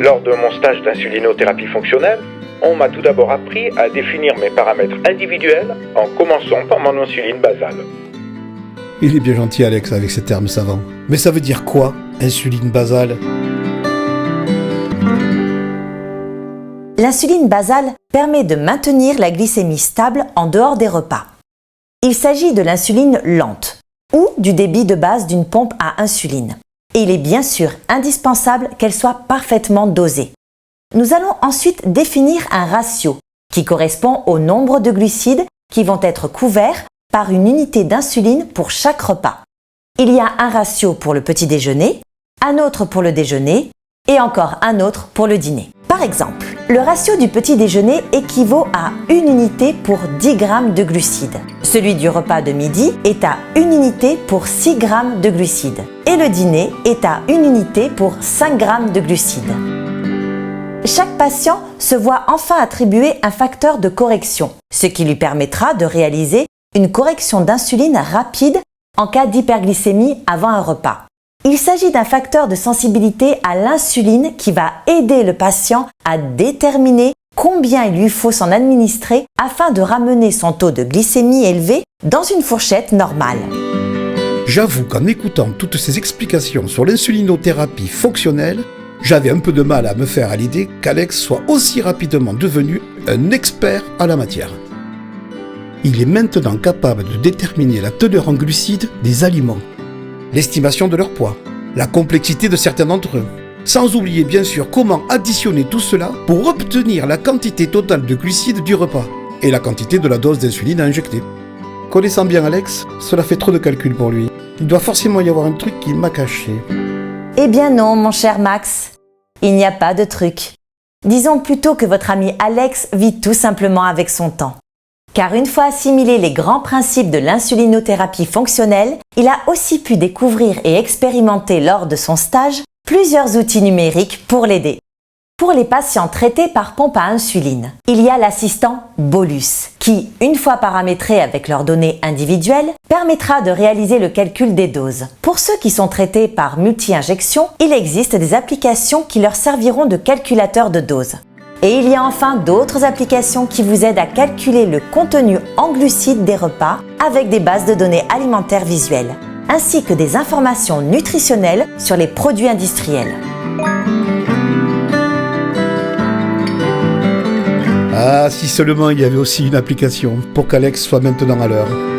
Lors de mon stage d'insulinothérapie fonctionnelle, on m'a tout d'abord appris à définir mes paramètres individuels en commençant par mon insuline basale. Il est bien gentil Alex avec ces termes savants. Mais ça veut dire quoi, insuline basale ? L'insuline basale permet de maintenir la glycémie stable en dehors des repas. Il s'agit de l'insuline lente ou du débit de base d'une pompe à insuline. Et il est bien sûr indispensable qu'elle soit parfaitement dosée. Nous allons ensuite définir un ratio qui correspond au nombre de glucides qui vont être couverts par une unité d'insuline pour chaque repas. Il y a un ratio pour le petit déjeuner, un autre pour le déjeuner et encore un autre pour le dîner. Par exemple, le ratio du petit déjeuner équivaut à 1 unité pour 10 g de glucides. Celui du repas de midi est à 1 unité pour 6 g de glucides. Et le dîner est à 1 unité pour 5 g de glucides. Chaque patient se voit enfin attribuer un facteur de correction, ce qui lui permettra de réaliser une correction d'insuline rapide en cas d'hyperglycémie avant un repas. Il s'agit d'un facteur de sensibilité à l'insuline qui va aider le patient à déterminer combien il lui faut s'en administrer afin de ramener son taux de glycémie élevé dans une fourchette normale. J'avoue qu'en écoutant toutes ces explications sur l'insulinothérapie fonctionnelle, j'avais un peu de mal à me faire à l'idée qu'Alex soit aussi rapidement devenu un expert à la matière. Il est maintenant capable de déterminer la teneur en glucides des aliments, l'estimation de leur poids, la complexité de certains d'entre eux, sans oublier bien sûr comment additionner tout cela pour obtenir la quantité totale de glucides du repas et la quantité de la dose d'insuline à injecter. Connaissant bien Alex, cela fait trop de calculs pour lui. Il doit forcément y avoir un truc qu'il m'a caché. Eh bien non, mon cher Max, il n'y a pas de truc. Disons plutôt que votre ami Alex vit tout simplement avec son temps. Car une fois assimilés les grands principes de l'insulinothérapie fonctionnelle, il a aussi pu découvrir et expérimenter lors de son stage plusieurs outils numériques pour l'aider. Pour les patients traités par pompe à insuline, il y a l'assistant Bolus qui, une fois paramétré avec leurs données individuelles, permettra de réaliser le calcul des doses. Pour ceux qui sont traités par multi-injection, il existe des applications qui leur serviront de calculateur de doses. Et il y a enfin d'autres applications qui vous aident à calculer le contenu en glucides des repas avec des bases de données alimentaires visuelles, ainsi que des informations nutritionnelles sur les produits industriels. Ah, si seulement il y avait aussi une application pour qu'Alex soit maintenant à l'heure.